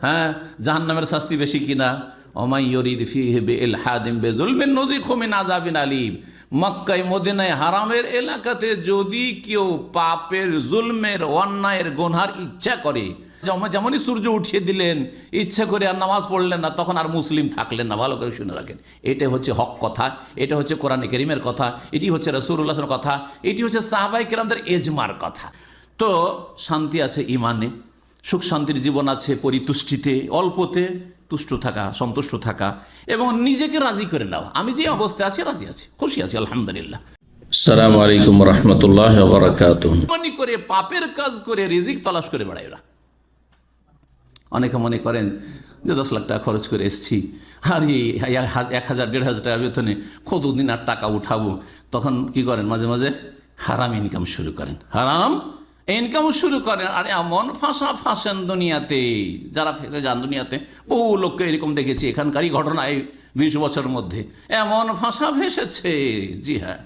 হ্যাঁ, জাহান্নামের শাস্তি বেশি কিনা? ওমাই ইউরিদ ফিহি বিইলহাদিন বিযুলমিন নুযিকহু মিন আযাবিন আলীম। মক্কায় মদিনায় হারামের এলাকাতে যদি কেউ পাপের, জুলমের, অন্যায়ের, গুনহার ইচ্ছা করে, যেমনই সূর্য উঠিয়ে দিলেন ইচ্ছা করে আর নামাজ পড়লেন না, তখন আর মুসলিম থাকলেন না। ভালো করে শুনে রাখেন, এটা হচ্ছে হক কথা, এটা হচ্ছে কোরআনে কারীমের কথা, এটি হচ্ছে রাসূলুল্লাহ সাল্লাল্লাহু আলাইহি ওয়াসাল্লামের কথা, এটি হচ্ছে সাহাবায়ে কেরামদের ইজমার কথা। তো শান্তি আছে ঈমানে, সুখ শান্তির জীবন আছে পরিতুষ্টিতে, অল্পতে তুষ্ট থাকা, সন্তুষ্ট থাকা এবং নিজেকে রাজি করে নেওয়া। আমি যে অবস্থায় আছি রাজি আছি, খুশি আছি, আলহামদুলিল্লাহ। আসসালামু আলাইকুম ওয়া রাহমাতুল্লাহি ওয়া বারাকাতুহু। মনে করে পাপের কাজ করে রিজিক তালাশ করে বেড়ায় ওরা। অনেকে মনে করেন যে 10 লাখ টাকা খরচ করে এসেছি, আর এই 1000-1500 টাকা বেতনে কতদিন আর টাকা উঠাবো। তখন কি করেন, মাঝে মাঝে হারাম ইনকাম শুরু করেন, হারাম ইনকাম শুরু করেন। আর এমন ফাঁসেন দুনিয়াতে, যারা ফেসে যান দুনিয়াতে, বহু লোককে এরকম দেখেছি। এখানকারই ঘটনা, এই 20 বছরের মধ্যে এমন ফাঁসা ভেসেছে, জি হ্যাঁ,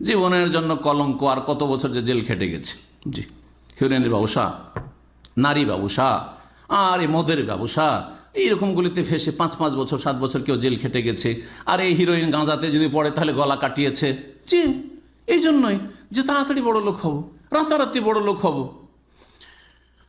জীবনের জন্য কলঙ্ক। আর কত বছর যে জেল খেটে গেছে। জি, হিরোইনের ব্যবসা, নারী ব্যবসা, আর এই মদের ব্যবসা, এইরকমগুলিতে ফেসে 5-5 বছর 7 বছর কেউ জেল খেটে গেছে। আর এই হিরোইন গাঁজাতে যদি পড়ে তাহলে গলা কাটিয়েছে। জি, এই জন্যই যে তাড়াতাড়ি বড় লোক হব, রাতারাতি বড় লোক হব।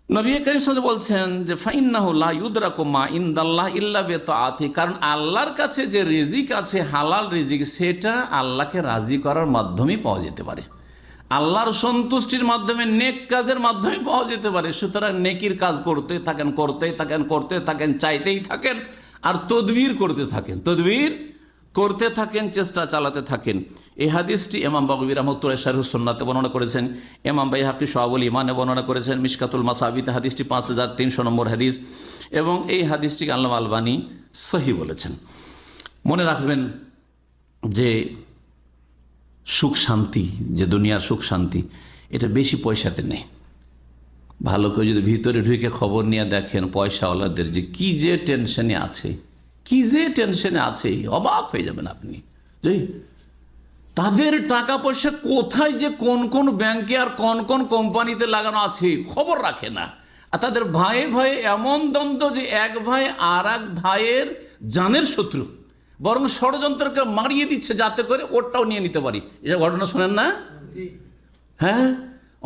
নবী কারীম সাল্লাল্লাহু আলাইহি ওয়াসাল্লাম বলছেন যে ফাইন্নাহু লা ইউদরাকু মা ইনদাল্লাহ ইল্লা বিতাআতি, কারণ আল্লাহর কাছে যে রিজিক আছে, হালাল রিজিক, সেটা আল্লাহকে রাজি করার মাধ্যমেই পাওয়া যেতে পারে, আল্লাহর সন্তুষ্টির মাধ্যমে, নেক কাজের মাধ্যমে পাওয়া যেতে পারে। সুতরাং নেকির কাজ করতে থাকেন, করতে থাকেন, করতে থাকেন, চাইতেই থাকেন, আর তদবির করতে থাকেন, তদবির করতে থাকেন, চেষ্টা চালাতে থাকেন। এই হাদিসটি ইমাম বাগাবী রাহমাতুল্লাহ শারহুস সুন্নাতে বর্ণনা করেছেন, ইমাম বাইহাকী শুআবুল ঈমানে বর্ণনা করেছেন, মিশকাতুল মাসাবিতে হাদিসটি 5300 নম্বর হাদিস, এবং এই হাদিসটিকে আল্লামা আলবানী সহিহ বলেছেন। মনে রাখবেন যে সুখ শান্তি, যে দুনিয়ার সুখ শান্তি, এটা বেশি পয়সাতে নেই। ভালো করে যদি ভিতরে ঢুকে খবর নিয়ে দেখেন পয়সাওয়ালাদের যে কি যে টেনশনে আছে, কি যে টেনশনে আছে, অবাক হয়ে যাবেন আপনি। যে তাদের টাকা পয়সা কোথায় যে কোন কোন ব্যাংকে আর কোন কোন কোম্পানিতে লাগানো আছে খবর রাখে না। আর তাদের ভাইয়ে ভাইয়ে এমন দ্বন্দ্ব যে এক ভাই আর এক ভাইয়ের জানের শত্রু, বরং ষড়যন্ত্রকে মারিয়ে দিচ্ছে যাতে করে ওরটাও নিয়ে নিতে পারি। এসব ঘটনা শোনেন না? হ্যাঁ,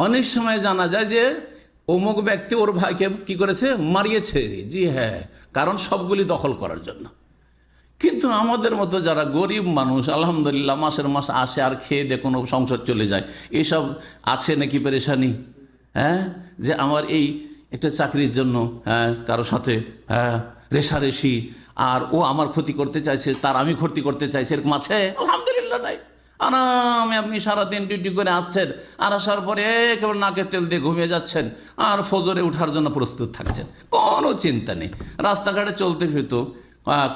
অনেক সময় জানা যায় যে অমুক ব্যক্তি ওর ভাইকে কি করেছে, মারিয়েছে। জি হ্যাঁ, কারণ সবগুলি দখল করার জন্য। কিন্তু আমাদের মতো যারা গরিব মানুষ, আলহামদুলিল্লাহ মাসের মাস আসে আর খেয়ে দিয়ে কোনো সংসার চলে যায়, এসব আছে নাকি পেরেশানি? হ্যাঁ, যে আমার এই একটা চাকরির জন্য কারোর সাথে রেশারেশি, আর ও আমার ক্ষতি করতে চাইছে, তার আমি ক্ষতি করতে চাইছি, এরকম আছে? আলহামদুলিল্লাহ নাই। আরামে আপনি সারাদিন ডিউটি করে আসছেন, আর আসার পরে একেবারে নাকে তেল দিয়ে ঘুমিয়ে যাচ্ছেন, আর ফজরে ওঠার জন্য প্রস্তুত থাকছেন, কোনো চিন্তা নেই। রাস্তাঘাটে চলতে ফিরতো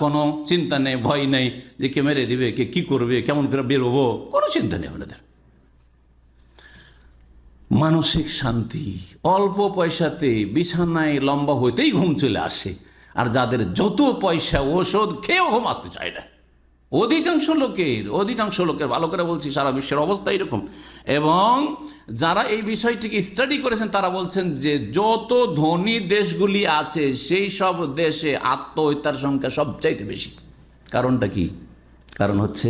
কোনো চিন্তা নেই, ভয় নেই যে কে মেরে দিবে, কে কী করবে, কেমন করে বেরোবো, কোনো চিন্তা নেই আপনাদের। মানসিক শান্তি, অল্প পয়সাতে বিছানায় লম্বা হইতেই ঘুম চলে আসে। আর যাদের যত পয়সা, ওষুধ খেয়েও ঘুম আসতে চায় না। অধিকাংশ লোকের ভালো করে বলছি, সারা বিশ্বের অবস্থা এরকম। এবং যারা এই বিষয়টিকে স্টাডি করেছেন তারা বলছেন যে যত ধনী দেশগুলি আছে সেই সব দেশে আত্মহত্যার সংখ্যা সবচাইতে বেশি। কারণটা কি? কারণ হচ্ছে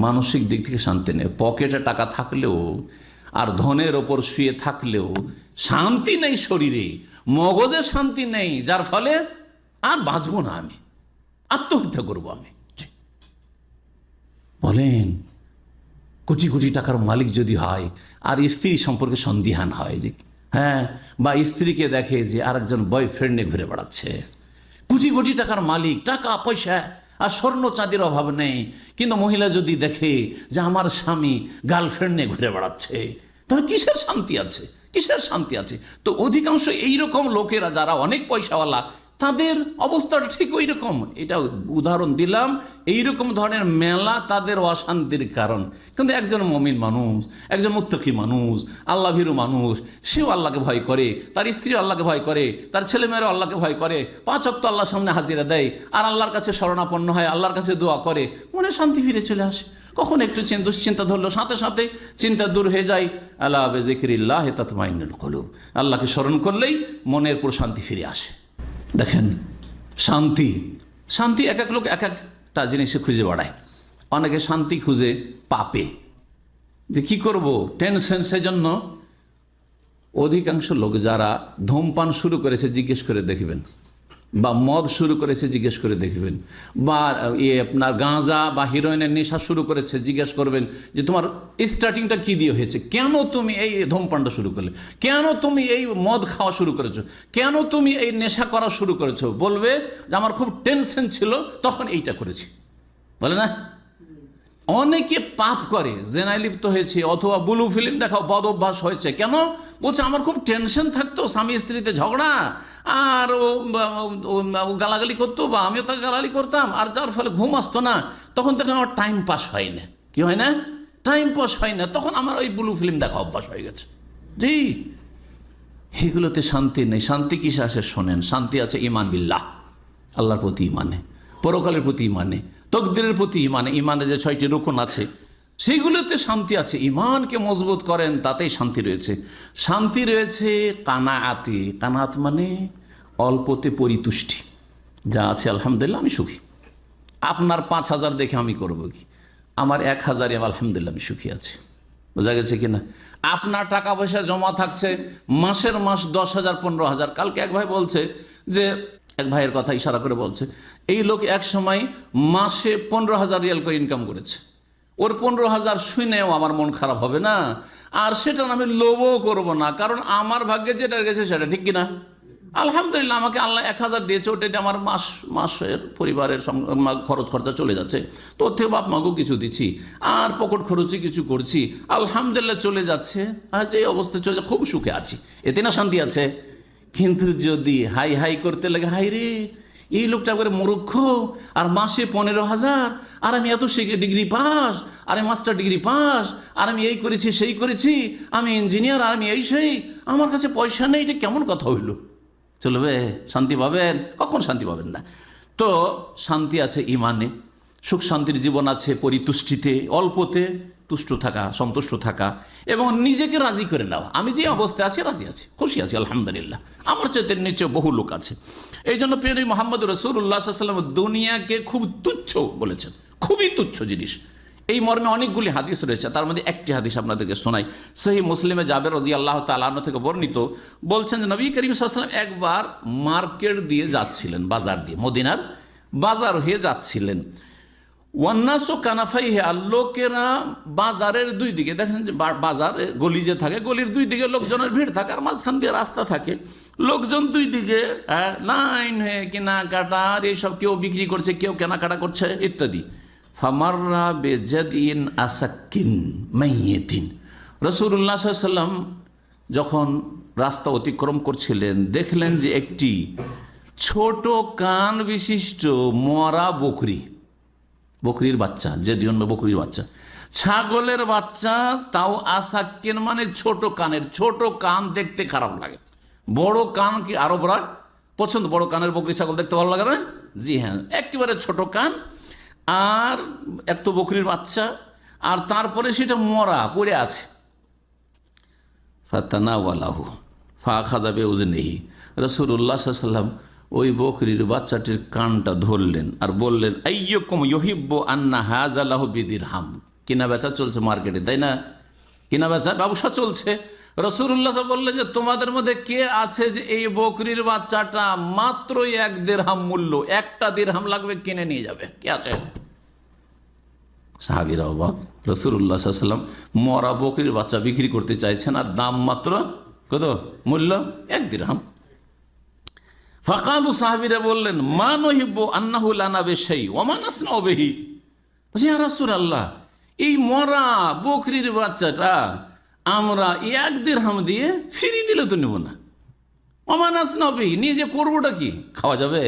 মানসিক দিক থেকে শান্তি নেই। পকেটে টাকা থাকলেও আর ধনের ওপর শুয়ে থাকলেও শান্তি নেই, শরীরে মগজে শান্তি নেই, যার ফলে আর বাঁচবো না, আমি আত্মহত্যা করবো। আমি বলেন, কোটি কোটি টাকার মালিক যদি হয় আর স্ত্রী সম্পর্কে সন্দিহান হয় যে বা স্ত্রীকে দেখে যে আরেকজন বয়ফ্রেন্ড নিয়ে ঘুরে বেড়াচ্ছে, কোটি কোটি টাকার মালিক, টাকা পয়সা আর স্বর্ণ চাঁদির অভাব নেই, কিন্তু মহিলা যদি দেখে যে আমার স্বামী গার্লফ্রেন্ড নিয়ে ঘুরে বেড়াচ্ছে, তাহলে কিসের শান্তি আছে? কিসের শান্তি আছে? তো অধিকাংশ এইরকম লোকেরা যারা অনেক পয়সাওয়ালা, তাদের অবস্থাটা ঠিক ওই রকম। এটা উদাহরণ দিলাম, এইরকম ধরনের মেলা তাদের অশান্তির কারণ। কিন্তু একজন মুমিন মানুষ, একজন মুত্তাকি মানুষ, আল্লাহ ভীরু মানুষ, সেও আল্লাহকে ভয় করে, তার স্ত্রী আল্লাহকে ভয় করে, তার ছেলেমেয়েরাও আল্লাহকে ভয় করে, 5 ওয়াক্ত আল্লাহর সামনে হাজিরা দেয়, আর আল্লাহর কাছে শরণাপন্ন হয়, আল্লাহর কাছে দোয়া করে, মনে শান্তি ফিরে চলে আসে। কখন একটু দুশ্চিন্তা ধরলো, সাথে সাথে চিন্তা দূর হয়ে যায়। আলা বিযিকরিল্লাহ তাতমাইন্নুল কুলুব, আল্লাহকে স্মরণ করলেই মনের প্রশান্তি ফিরে আসে। দেখেন শান্তি, শান্তি এক এক লোক এক একটা জিনিসে খুঁজে বেড়ায়। অনেকে শান্তি খুঁজে পাপে, যে কি করব, টেনশন। সেজন্য অধিকাংশ লোক যারা ধূমপান শুরু করেছে জিজ্ঞেস করে দেখবেন, বা মদ শুরু করেছে জিজ্ঞেস করে দেখবেন, বা আপনার গাঁজা বা হিরোইনের নেশা শুরু করেছে জিজ্ঞেস করবেন যে তোমার স্টার্টিংটা কি দিয়ে হয়েছে, কেন তুমি এই ধূমপানটা শুরু করলে, কেন তুমি এই মদ খাওয়া শুরু করেছো, কেন তুমি এই নেশা করা শুরু করেছো। বলবে যে আমার খুব টেনশন ছিল তখন এইটা করেছি, বলে না। অনেকে পাপ করে, জেনায় লিপ্ত হয়েছে অথবা ব্লু ফিল্ম দেখাও বদ অভ্যাস হয়েছে। কেন? বলছে আমার খুব টেনশন থাকতো, স্বামী স্ত্রীতে ঝগড়া, আর ও গালাগালি করতো বা আমিও তাকে গালাগালি করতাম, আর যার ফলে ঘুম আসতো না। তখন থেকে আমার টাইম পাস হয় না। কি হয় না? টাইম পাস হয় না। তখন আমার ওই ব্লু ফিল্ম দেখা অভ্যাস হয়ে গেছে। জি, এগুলোতে শান্তি নেই। শান্তি কিসে আসে শোনেন। শান্তি আছে ইমান বিল্লাহ, আল্লাহর প্রতি ইমানে, পরকালের প্রতি ইমানে, তকদিরের প্রতি ইমানে। ইমানে যে 6টি রুকন আছে সেইগুলোতে শান্তি আছে। ইমানকে মজবুত করেন, তাতেই শান্তি রয়েছে। শান্তি রয়েছে কানাআতে। কানাআত মানে অল্পতে পরিতুষ্টি, যা আছে আলহামদুলিল্লাহ আমি সুখী। আপনার 5,000 দেখে আমি করব কি, আমার 1,000-এ আলহামদুলিল্লাহ আমি সুখী আছি। বোঝা গেছে কিনা? আপনার টাকা পয়সা জমা থাকছে মাসের মাস 10,000 15,000। কালকে এক ভাই বলছে যে, এক ভাইয়ের কথা ইশারা করে বলছে, এই লোক এক সময় মাসে 15,000 রিয়াল করে ইনকাম করেছে। ওর 15,000 শুনেও আমার মন খারাপ হবে না, আর সেটা আমি লোভও করব না, কারণ আমার ভাগ্যে যেটা গেছে সেটা ঠিক কিনা। আলহামদুলিল্লাহ আমাকে আল্লাহ 1,000 দিয়েছে, ওটাতে আমার মাসের পরিবারের খরচ খরচা চলে যাচ্ছে। তো ওর থেকে বাপ মাকেও কিছু দিচ্ছি, আর পকেট খরচই কিছু করছি, আলহামদুলিল্লাহ চলে যাচ্ছে। আজ এই অবস্থায় চলে খুব সুখে আছি, এতে না শান্তি আছে। কিন্তু যদি হাই হাই করতে লাগে, হাই রে এই লোকটা করে মূর্খ, আর মাসে 15,000, আর আমি এত ডিগ্রি পাস, আর আমি মাস্টার ডিগ্রি পাস, আর আমি এই করেছি সেই করেছি, আমি ইঞ্জিনিয়ার, আর আমি এই সেই, আমার কাছে পয়সা নেই, এটা কেমন কথা হইল? চলবে? শান্তি পাবেন? কখন শান্তি পাবেন না। তো শান্তি আছে ইমানে, সুখ শান্তির জীবন আছে পরিতুষ্টিতে, অল্পতে তুষ্ট থাকা, সন্তুষ্ট থাকা, এবং নিজেকে রাজি করে নেওয়া। আমি যে অবস্থায় আছি রাজি আছি, খুশি আছি আলহামদুলিল্লাহ, আমার চেয়ে নিচে বহু লোক আছে। এই জন্য প্রিয় নবী মুহাম্মদ রাসূলুল্লাহ সাল্লাল্লাহু আলাইহি ওয়াসাল্লাম দুনিয়াকে খুব তুচ্ছ বলেছেন, খুবই তুচ্ছ জিনিস। এই মর্মে অনেকগুলি হাদিস রয়েছে, তার মধ্যে একটি হাদিস আপনাদেরকে শোনাই। সহিহ মুসলিমে জাবের রাদিয়াল্লাহু তাআলা আনহু থেকে বর্ণিত, বলছেন যে নবী করিম সাল্লাল্লাহু আলাইহি ওয়াসাল্লাম একবার মার্কেট দিয়ে যাচ্ছিলেন, বাজার দিয়ে, মদিনার বাজার হয়ে যাচ্ছিলেন। ওয়ান্নাসু কানাফাইহে, আর লোকেরা বাজারের দুই দিকে, দেখেন যে বাজার গলি যে থাকে, গলির দুই দিকে লোকজনের ভিড় থাকে, আর মাঝখান দিয়ে রাস্তা থাকে, লোকজন দুই দিকে লাইন হয়ে কেনাকাটা, আর এইসব কেউ বিক্রি করছে, কেউ কেনাকাটা করছে ইত্যাদি। ফামাররা বেজাদিন আসাক্কিন মাইয়িতিন, রাসূলুল্লাহ সাল্লাল্লাহু আলাইহি ওয়াসাল্লাম যখন রাস্তা অতিক্রম করছিলেন, দেখলেন যে একটি ছোট কান বিশিষ্ট মরা বকরির বাচ্চা, যে জন্য বকরির বাচ্চা, ছাগলের বাচ্চা, তাও আসাক্কিন মানে ছোট কানের। ছোট কান দেখতে খারাপ লাগে, বড় কান কি আরবরা পছন্দ। বড় কানের বকরি ছাগল দেখতে ভালো লাগে না? জি হ্যাঁ, একেবারে ছোট কান, আর এত বকরির বাচ্চা, আর তারপরে সেটা মরা পড়ে আছে। ফাতানাওয়ালাহু ফাখাযা বিউযনিহি, রাসূলুল্লাহ সাল্লাল্লাহু আলাইহি ওয়াসাল্লাম ওই বকরির বাচ্চাটির কানটা ধরলেন আর বললেন, আইয়ুকুম ইউহিব্বু আন্না হাযা লাহু বিদিরহাম। কিনা বেচা চলছে মার্কেটে, তাই না? কিনা বেচা ব্যবসা চলছে। রাসূলুল্লাহ বললেন যে তোমাদের মধ্যে কে আছে যে এই বকরির বাচ্চাটা মাত্র 1 দিরহাম মূল্য, 1টা দিরহাম লাগবে, কিনে নিয়ে যাবে? কে আছে? সাহাবীরা অবাক। রাসূলুল্লাহ সাল্লাল্লাহু আলাইহি ওয়াসাল্লাম মরা বকরির বাচ্চা বিক্রি করতে চাইছেন, আর দাম মাত্র কত? মূল্য 1 দিরহাম। ফাকালু, সাহাবীরা বললেন, মা নহিব্বু আন্নাহু লানা বিশাই ওয়া মা নাসনাউ বিহি। বলছে, ইয়া রাসূলুল্লাহ, এই মরা বকরির বাচ্চাটা আমরা 1 দিরহাম দিয়ে ফ্রি দিলে তো নেব না। ওয়া মা নাসনাউ বিহি, নিয়ে যে করবোটা কি? খাওয়া যাবে?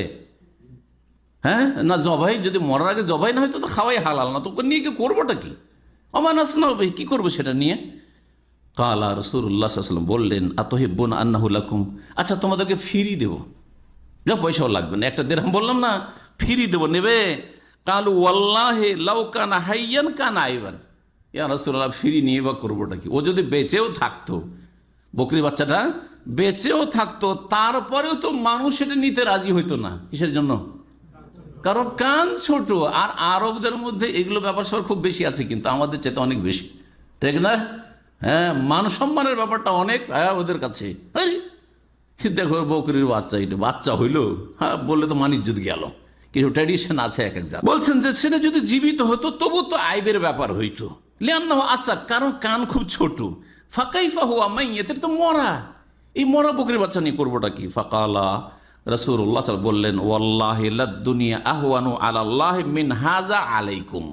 হ্যাঁ না, জবাই, যদি মরার আগে জবাই না হয় তো খাওয়াই হালাল না, তো নিয়ে কি করবোটা কি? ওয়া মা নাসনাউ বিহি, কি করবো সেটা নিয়ে? কালা, রাসূলুল্লাহ সাল্লাল্লাহু আলাইহি ওয়াসাল্লাম বললেন, আতুহিব্বুনা আন্নাহু লাকুম, আচ্ছা তোমাদেরকে ফ্রি দেবো, যা পয়সাও লাগবে না, 1টা দিরহাম বললাম না, ফ্রি দেবো, নেবে? কালু ওয়াল্লাহি লাউ কানা হাইয়ান কানা আইবান। ইয়া রাসূলুল্লাহ, ফ্রি নিয়ে বা করবোটা কি? ও যদি বেঁচেও থাকতো, বকরির বাচ্চাটা বেঁচেও থাকতো তারপরেও তো মানুষ সেটা নিতে রাজি হইতো না। কিসের জন্য? কারণ কান ছোট। আর আরবদের মধ্যে এগুলো ব্যাপার স্যাপার খুব বেশি আছে, কিন্তু আমাদের চাইতে অনেক বেশি, ঠিক না? হ্যাঁ, মান সম্মানের ব্যাপারটা অনেক ওদের কাছে। দেখো বকরির বাচ্চা, এটা বাচ্চা হইলো, হ্যাঁ বললে তো মানিজ্যত গেল। কিছু ট্র্যাডিশন আছে এক এক জায়গায়। বলছেন যে সেটা যদি জীবিত হতো তবু তো আইবের ব্যাপার হইতো। লিয়ান্নাহু আসলা, কারণ কান খুব ছোট। ফাকাইফা হুয়া মাইয়াত, তো মরা, এই মরা বকরির বাচ্চা নিয়ে করবোটা কি? ফাকালা রাসূলুল্লাহ সাল্লাল্লাহু আলাইহি ওয়াসাল্লাম বললেন, ওয়াল্লাহি লাদ দুনিয়া আহওয়ানু আলাল্লাহি মিন হাযা আলাইকুম।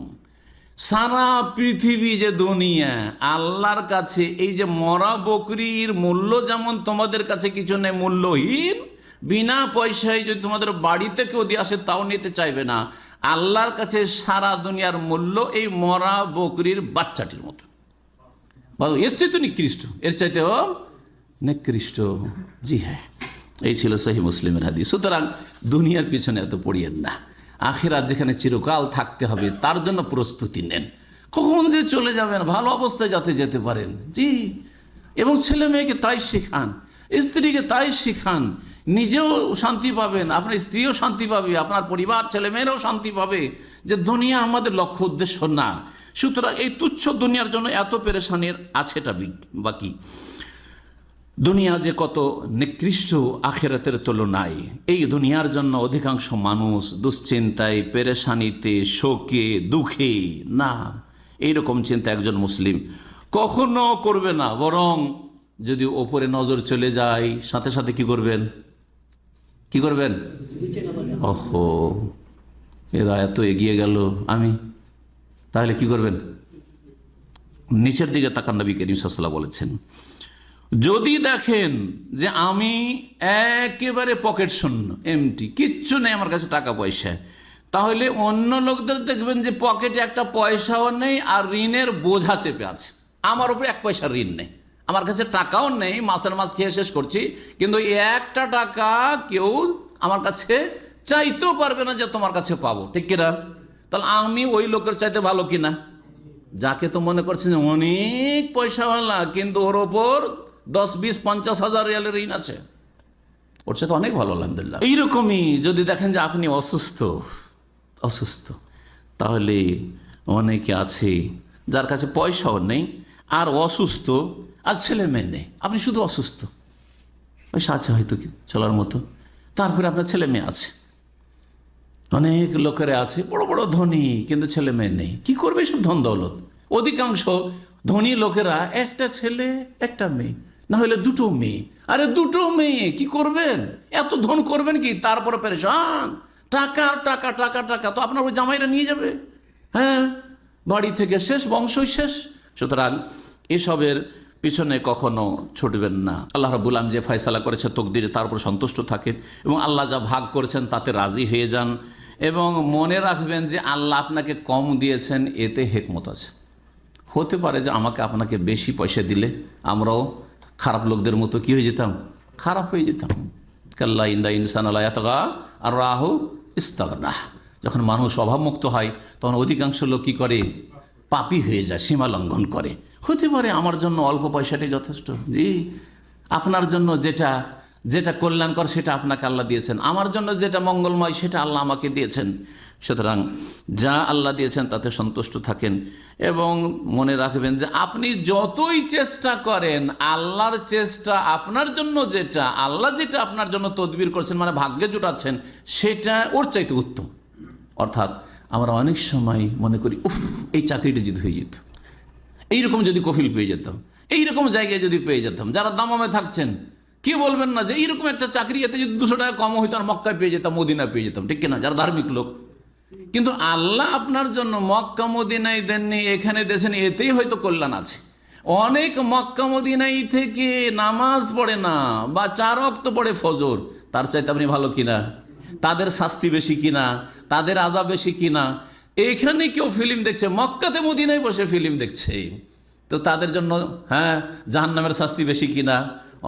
সারা পৃথিবী যে দুনিয়া, আল্লাহর কাছে এই যে মরা বকরির মূল্য যেমন তোমাদের কাছে কিছু নেই, মূল্যহীন, বিনা পয়সায় যদি তোমাদের বাড়িতে কেউ দিয়ে আসে তাও নিতে চাইবে না, আল্লাহর কাছে সারা দুনিয়ার মূল্য এই মরা বকরির বাচ্চাটির মতো। এর চাইতে নিকৃষ্ট, এর চাইতেও নিকৃষ্ট। জি হ্যাঁ, এই ছিল সহিহ মুসলিমের হাদিস। সুতরাং দুনিয়ার পিছনে এত পড়িয়েন না, আখিরাত যেখানে চিরকাল থাকতে হবে তার জন্য প্রস্তুতি নেন। কখন যে চলে যাবেন ভালো অবস্থায় যাতে যেতে পারেন। জি, এবং ছেলে মেয়েকে তাই শেখান, স্ত্রীকে তাই শেখান, নিজেও শান্তি পাবেন, আপনার স্ত্রীও শান্তি পাবে, আপনার পরিবার ছেলে মেয়েরাও শান্তি পাবে যে দুনিয়া আমাদের লক্ষ্য উদ্দেশ্য না। সুতরাং এই তুচ্ছ দুনিয়ার জন্য এত পেরেশানির আছে, এটা বাকি দুনিয়া যে কত নিকৃষ্ট আখিরাতের তুলনায়। এই দুনিয়ার জন্য অধিকাংশ মানুষ দুশ্চিন্তায়, পেরেশানিতে, শোকে, দুঃখে, না, এইরকম চিন্তা একজন মুসলিম কখনো করবে না। বরং যদি ওপরে নজর চলে যায়, সাথে সাথে কি করবেন? কি করবেন? ওহো, এরা এত এগিয়ে গেল, আমি তাহলে কি করবেন? নিচের দিকে তাকান। নবী করিম সাল্লাল্লাহু আলাইহি ওয়াসাল্লাম বলেছেন, যদি দেখেন যে আমি একেবারে পকেট শূন্য, এমটি, কিচ্ছু নেই আমার কাছে টাকা পয়সা, তাহলে অন্য লোকদের দেখবেন যে পকেটে একটা পয়সাও নেই আর ঋণের বোঝা চেপে আছে। আমার উপরে এক পয়সা ঋণ নেই, আমার কাছে টাকাও নেই, মাসের মাস খেয়ে শেষ করছি, কিন্তু একটা টাকা কেউ আমার কাছে চাইতেও পারবে না যে তোমার কাছে পাবো, ঠিক কিনা? তাহলে আমি ওই লোকের চাইতে ভালো কিনা? যাকে তো মনে করছেন অনেক পয়সাওয়ালা, কিন্তু ওর ওপর 10, 20, 50 হাজার রিয়ালের ঋণ আছে, ওর সাথে অনেক ভালো, আলহামদুলিল্লাহ। এইরকমই যদি দেখেন যে আপনি অসুস্থ, তাহলে অনেকে আছে যার কাছে পয়সাও নেই আর অসুস্থ, আর ছেলে মেয়ে নেই, আপনি শুধু অসুস্থ, পয়সা আছে হয়তো কি চলার মতো, তারপরে আপনার ছেলে মেয়ে আছে। অনেক লোকেরা আছে বড় বড় ধনী, কিন্তু ছেলে মেয়ে নেই। কি করবে সব ধন দৌলত? অধিকাংশ ধনী লোকেরা একটা ছেলে একটা মেয়ে, না হলে দুটো মেয়ে। আরে দুটো মেয়ে কি করবেন? এত ধন করবেন কি? তারপরে পেরেশান, টাকা টাকা টাকা টাকা, তো আপনার ওই জামাইরা নিয়ে যাবে। হ্যাঁ, বাড়ি থেকে শেষ, বংশই শেষ। সুতরাং এসবের পিছনে কখনো ছুটবেন না। আল্লাহ রাব্বুল আলামিন যে ফয়সালা করেছে তকদিরে, তার উপর সন্তুষ্ট থাকেন এবং আল্লাহ যা ভাগ করেছেন তাতে রাজি হয়ে যান। এবং মনে রাখবেন যে আল্লাহ আপনাকে কম দিয়েছেন, এতে হিকমত আছে। হতে পারে যে আমাকে আপনাকে বেশি পয়সা দিলে আমরাও খারাপ লোকদের মতো কি হয়ে যেতাম? খারাপ হয়ে যেতাম। কাল্লা ইন্দা ইনসান লা ইয়াতগা আর রাহু ইস্তাগনা। যখন মানুষ অভাবমুক্ত হয় তখন অধিকাংশ লোক কী করে? পাপী হয়ে যায়, সীমা লঙ্ঘন করে। হতে পারে আমার জন্য অল্প পয়সাটাই যথেষ্ট। জি, আপনার জন্য যেটা যেটা কল্যাণকর সেটা আপনাকে আল্লাহ দিয়েছেন, আমার জন্য যেটা মঙ্গলময় সেটা আল্লাহ আমাকে দিয়েছেন। সুতরাং যা আল্লাহ দিয়েছেন তাতে সন্তুষ্ট থাকেন এবং মনে রাখবেন যে আপনি যতই চেষ্টা করেন, আল্লাহর চেষ্টা আপনার জন্য, যেটা আল্লাহ যেটা আপনার জন্য তদবির করছেন, মানে ভাগ্যে জোটাচ্ছেন, সেটা ওর চাইতে উত্তম। অর্থাৎ আমরা অনেক সময় মনে করি, উফ, এই চাকরিটা যদি হয়ে যেত, এইরকম যদি কফিল পেয়ে যেতাম, এইরকম জায়গায় যদি পেয়ে যেতাম। যারা দামামে থাকছেন, কি বলবেন না যে এইরকম একটা চাকরি, এতে যদি 200 টাকা কম হইতো আর মক্কায় পেয়ে যেতাম, মদিনায় পেয়ে যেতাম, ঠিক কিনা? যারা ধার্মিক লোক। কিন্তু আল্লাহ আপনার জন্য মক্কা মদিনায় দেননি, এখানে দিয়েছেন, এতেই হয়তো কল্যাণ আছে। অনেক মক্কা মদিনায় থেকে নামাজ পড়ে না বা 4 ওয়াক্ত পড়ে ফজর, তার চাইতে আপনি ভালো কিনা? তাদের শাস্তি বেশি কিনা? তাদের আযাব বেশি কিনা? এখানে কেউ ফিল্ম দেখছে, মক্কাতে মদিনায় বসে ফিল্ম দেখছে, তো তাদের জন্য হ্যাঁ জাহান্নামের শাস্তি বেশি কিনা?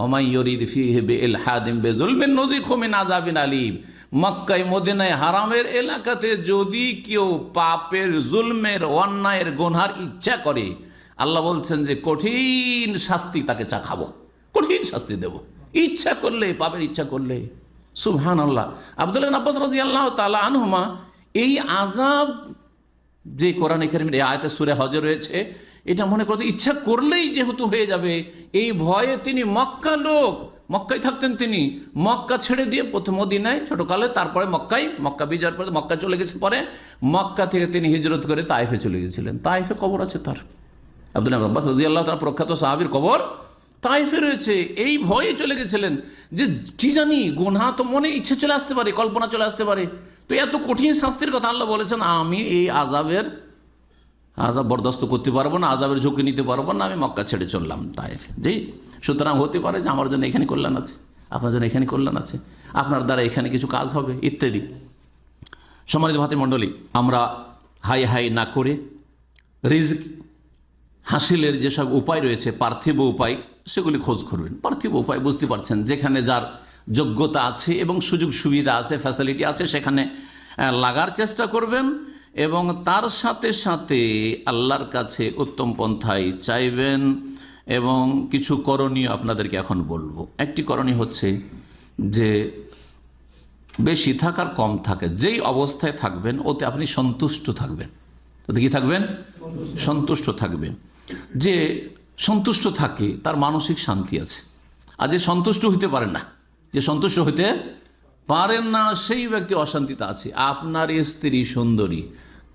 ওমাই ইউরিদ ফিহি বিইলহাদিন বিযুলমিন নুযিকহু মিন আযাবিন আলীম। মক্কায় মদিনায় হারামের এলাকাতে যদি কেউ পাপের, জুলমের, অন্যায়ের, গুনহার ইচ্ছা করে, আল্লাহ বলছেন যে কঠিন শাস্তি তাকে চাখাবো, কঠিন শাস্তি দেব। ইচ্ছা করলে পাবেন, ইচ্ছা করলে। সুবহানাল্লাহ। আব্দুল্লাহ ইবনে আব্বাস রাদিয়াল্লাহু তাআলা আনহুমা এই আযাব যে কোরআনে কারীমের এই আয়াতে সূরা হজে রয়েছে, এটা মনে করতে ইচ্ছা করলেই যেহেতু হয়ে যাবে, এই ভয়ে তিনি মক্কায় থাকতেন, তিনি মক্কা ছেড়ে দিয়ে প্রথম মদিনায় ছোটকালে, তারপরে মক্কা বিজয়ের পরে মক্কা চলে গেছে, পরে মক্কা থেকে তিনি হিজরত করে তায়েফে চলে গেছিলেন। তায়েফে কবর আছে তার, আব্দুল্লাহ ইবনে আব্বাস রাদিয়াল্লাহু তাআলা প্রখ্যাত সাহাবীর কবর তায়েফে রয়েছে। এই ভয়ে চলে গেছিলেন যে কি জানি গুনাহ তো মনে ইচ্ছে চলে আসতে পারে, কল্পনা চলে আসতে পারে, তো এত কঠিন শাস্তির কথা আল্লাহ বলেছেন, আমি এই আযাব বরদাস্ত করতে পারবো না, আযাবের ঝুঁকি নিতে পারবো না, আমি মক্কা ছেড়ে চললাম তায়েফ। জি, সুতরাং হতে পারে যে আমার জন্য এখানে কল্যাণ আছে, আপনার জন্য এখানে কল্যাণ আছে, আপনার দ্বারা এখানে কিছু কাজ হবে ইত্যাদি। সম্মানিত ভাতৃমণ্ডলী, আমরা হাই না করে রিজক হাসিলের যেসব উপায় রয়েছে, পার্থিব উপায়, সেগুলি খোঁজ করবেন। পার্থিব উপায় বুঝতে পারছেন, যেখানে যার যোগ্যতা আছে এবং সুযোগ সুবিধা আছে, ফ্যাসিলিটি আছে, সেখানে লাগার চেষ্টা করবেন এবং তার সাথে সাথে আল্লাহর কাছে উত্তম পন্থায় চাইবেন। এবং কিছু করণীয় আপনাদেরকে এখন বলবো। একটি করণীয় হচ্ছে যে বেশি থাকার কম থাকে, যেই অবস্থায় থাকবেন ওতে আপনি সন্তুষ্ট থাকবেন। ওতে কি থাকবেন? সন্তুষ্ট থাকবেন। যে সন্তুষ্ট থাকে তার মানসিক শান্তি আছে। আর যে সন্তুষ্ট হইতে পারেন না, সেই ব্যক্তি অশান্তিতে আছে। আপনার স্ত্রী সুন্দরী,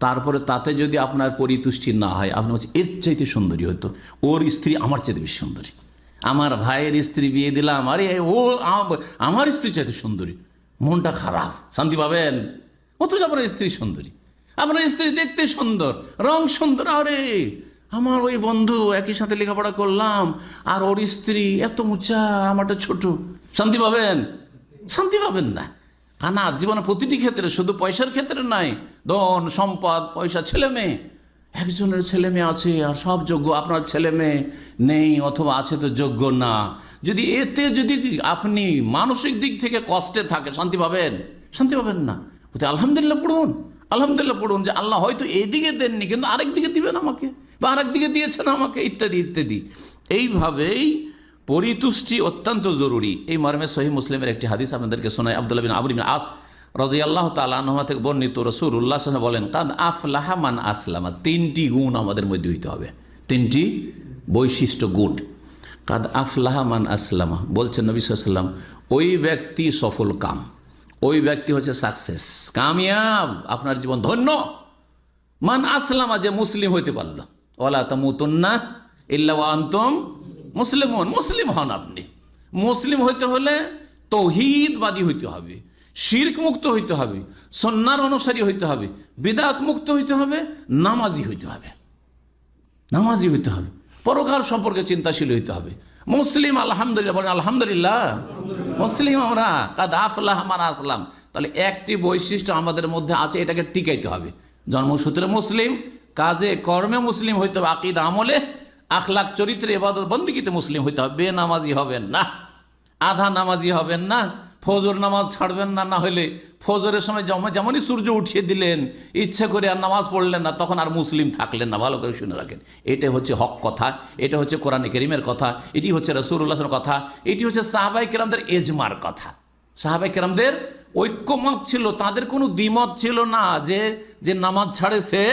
তারপরে তাতে যদি আপনার পরিতুষ্টি না হয়, আপনি বলছেন এর চাইতে সুন্দরী হতো, ওর স্ত্রী আমার চাইতে বেশি সুন্দরী, আমার ভাইয়ের স্ত্রী বিয়ে দিলাম, আরে ও আমার স্ত্রী চাইতে সুন্দরী, মনটা খারাপ, শান্তি পাবেন? অথচ আপনার স্ত্রী সুন্দরী, আপনার স্ত্রী দেখতে সুন্দর, রং সুন্দর, আরে আমার ওই বন্ধু একই সাথে লেখাপড়া করলাম, আর ওর স্ত্রী এত উঁচা, আমারটা ছোট, শান্তি পাবেন? শান্তি পাবেন না। কানা জীবনে প্রতিটি ক্ষেত্রে, শুধু পয়সার ক্ষেত্রে নাই, ধন সম্পদ পয়সা, ছেলে মেয়ে, একজনের ছেলে মেয়ে আছে আর সব যোগ্য, আপনার ছেলে মেয়ে নেই অথবা আছে তো যোগ্য না, যদি আপনি মানসিক দিক থেকে কষ্টে থাকে, শান্তি পাবেন? শান্তি পাবেন না। আলহামদুলিল্লাহ পড়ুন যে আল্লাহ হয়তো এইদিকে দেননি কিন্তু আরেক দিকে দিবেন আমাকে, বা আরেক দিকে দিয়েছেন আমাকে, ইত্যাদি ইত্যাদি। এইভাবেই পরিতুষ্টি অত্যন্ত জরুরি। এই মর্মে সহিহ মুসলিমের একটি হাদিস আপনাদেরকে শোনায়। আব্দুল্লাহ বিন আমর বিন আস রাদিয়াল্লাহু তাআলা আনহু থেকে বর্ণিত, রাসূলুল্লাহ সাল্লাল্লাহু আলাইহি ওয়াসাল্লাম বলেন, কাদ আফলাহা মান আসলামা। তিনটি গুণ আমাদের মধ্যে হইতে হবে, তিনটি বৈশিষ্ট্য গুণ। কাদ আফলাহা মান আসলামা বলছেন নবী সাল্লাল্লাহু আলাইহি ওয়াসাল্লাম, ওই ব্যক্তি সফল কাম, ওই ব্যক্তি হচ্ছে সাকসেস, কামিয়াব, আপনার জীবন ধন্য। মান আসলামা, যে মুসলিম হইতে পারল, ওয়ালা তামুতুন্না ইল্লা ওয়া আনতুম মুসলিমুন, মুসলিম হন আপনি। মুসলিম হইতে হলে তৌহিদবাদী হইতে হবে, শিরক মুক্ত হইতে হবে, সুন্নাহর অনুসারী হইতে হবে, বিদআত মুক্ত হইতে হবে, নামাজি হইতে হবে, পরকাল সম্পর্কে চিন্তাশীল হইতে হবে। মুসলিম, আলহামদুলিল্লাহ বলেন, আলহামদুলিল্লাহ মুসলিম আমরা। কাদ আফলাহা মান আসলাম। তাহলে একটি বৈশিষ্ট্য আমাদের মধ্যে আছে, এটাকে টিকাইতে হবে। জন্মসূত্রে মুসলিম, কাজে কর্মে মুসলিম হইতে হবে, আকীদা আমলে, আখলাক চরিত্রে, ইবাদত বন্দেগীতে মুসলিম হইতে হবে। বেনামাজি হবেন না, আধা নামাজি হবেন না, ফজর নামাজ ছাড়বেন না, না হলে ফজরের সময় যেমনই সূর্য উঠিয়ে দিলেন ইচ্ছে করে আর নামাজ পড়লেন না, তখন আর মুসলিম থাকলেন না। ভালো করে শুনে রাখেন, এটা হচ্ছে হক কথা, এটা হচ্ছে কোরআনে কারীমের কথা, এটি হচ্ছে রাসূলুল্লাহর কথা, এটি হচ্ছে সাহাবায়ে কেরামদের এজমার কথা। সাহাবায়ে কেরামদের ঐক্যমত ছিল, তাদের কোনো দ্বিমত ছিল না যে নামাজ ছাড়ে সে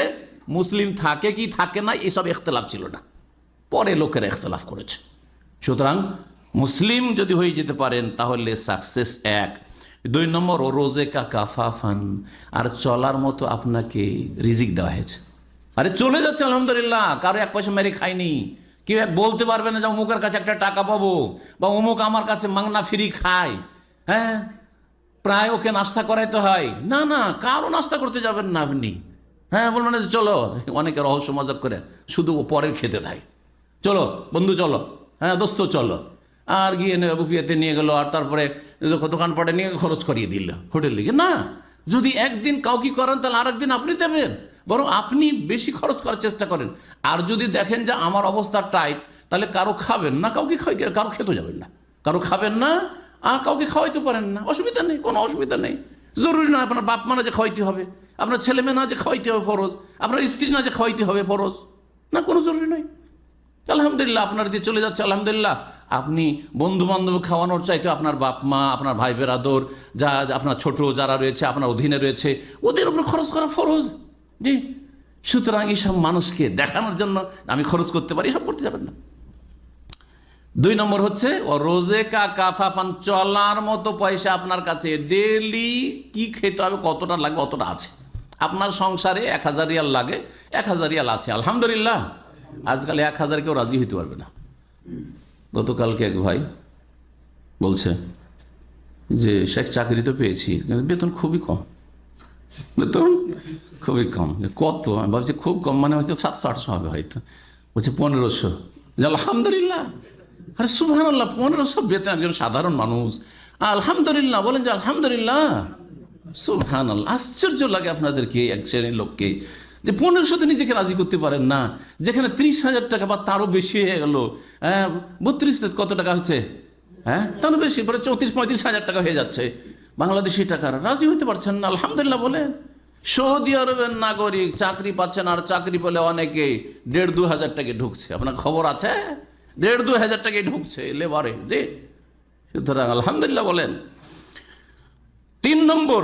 মুসলিম থাকে কি থাকে না, এসব ইখতিলাফ ছিল না, পরে লোকেরা ইখতিলাফ করেছে। সুতরাং মুসলিম যদি হয়ে যেতে পারেন তাহলে সাকসেস এক। 2 নম্বর, ও রোজে কা কাফাফান, আর চলার মতো আপনাকে রিজিক দেওয়া হয়েছে। আরে চলে যাচ্ছে আলহামদুলিল্লাহ, কারো 1 পয়সা মেরে খায়নি, কেউ বলতে পারবে না যে অমুকের কাছে একটা টাকা পাবো, বা অমুক আমার কাছে মাংনা ফ্রি খায়, হ্যাঁ প্রায় ওকে নাস্তা করাইতে হয়, না না, কারো নাস্তা করতে যাবেন না আপনি। হ্যাঁ বলবেন না যে চলো, অনেকে রহস্য মজাক করে শুধু পরের খেতে দেয়, চলো বন্ধু চলো, হ্যাঁ দোস্ত চলো, আর গিয়ে বুফিয়াতে নিয়ে গেলো, আর তারপরে দোকানপাটে নিয়ে খরচ করিয়ে দিল হোটেল লিগে। না, যদি একদিন কাউকে করেন তাহলে আরেকদিন আপনি দেবেন, বরং আপনি বেশি খরচ করার চেষ্টা করেন। আর যদি দেখেন যে আমার অবস্থা টাইট, তাহলে কারো খাবেন না, কারো খেতে যাবেন না, কারো খাবেন না, আর কাউকে খাওয়াইতে পারেন না, অসুবিধা নেই, কোনো অসুবিধা নেই। জরুরি না আপনার বাপ মা না যে খাওয়াইতে হবে, আপনার ছেলে মেয়ে না যে খাওয়াইতে হবে ফরজ, আপনার স্ত্রী না যে খাওয়াইতে হবে ফরজ, না কোনো জরুরি নয়। আলহামদুলিল্লাহ আপনার দিয়ে চলে যাচ্ছে, আলহামদুলিল্লাহ। আপনি বন্ধু বান্ধব খাওয়ানোর চাইতে আপনার বাপ মা, আপনার ভাই বেরাদর, যা আপনার ছোট যারা রয়েছে আপনার অধীনে রয়েছে, ওদের উপরে খরচ করা ফরজ। জি, সুতরাং এইসব মানুষকে দেখানোর জন্য আমি খরচ করতে পারি, এসব করতে যাবেন না। 2 নম্বর হচ্ছে ও রোজে কা কাফাফান, চলার মতো পয়সা আপনার কাছে, ডেলি কি খেতে হবে, কতটা লাগবে অতটা আছে। আপনার সংসারে 1000 রিয়াল লাগে, 1000 রিয়াল আছে, আলহামদুলিল্লাহ। আজকাল 1000 কেউ রাজি হইতে পারবে না। গতকালকে এক ভাই বলছে যে শেখ চাকরি তো পেয়েছি, কিন্তু বেতন খুবই কম, বেতন খুবই কম। কত? আমি ভাবছি খুব কম মানে হচ্ছে 700-800 হবে হয়তো। বলছে 1500। আলহামদুলিল্লাহ। আরে সুবহানাল্লাহ, 1500 বেতন একজন সাধারণ মানুষ, আলহামদুলিল্লাহ বলেন যে আলহামদুলিল্লাহ। সুবহানাল্লাহ, আশ্চর্য লাগে আপনাদেরকে এক শ্রেণীর লোককে যে 1500তে নিজেকে রাজি করতে পারেন না, যেখানে 30,000 টাকা বা তারও বেশি হয়ে গেল। 32 কত টাকা হচ্ছে? তারও বেশি, পরে 34-35 হাজার টাকা হয়ে যাচ্ছে বাংলাদেশি টাকার, রাজি হইতে পারছেন না। আলহামদুলিল্লাহ বলেন। সৌদি আরবের নাগরিক চাকরি পাচ্ছেন, আর চাকরি পেলে অনেকে 1,5-2 হাজার টাকা ঢুকছে। আপনার খবর আছে? 1,5-2 হাজার টাকায় ঢুকছে লেবারে। জি, সুতরাং আলহামদুলিল্লাহ বলেন। 3 নম্বর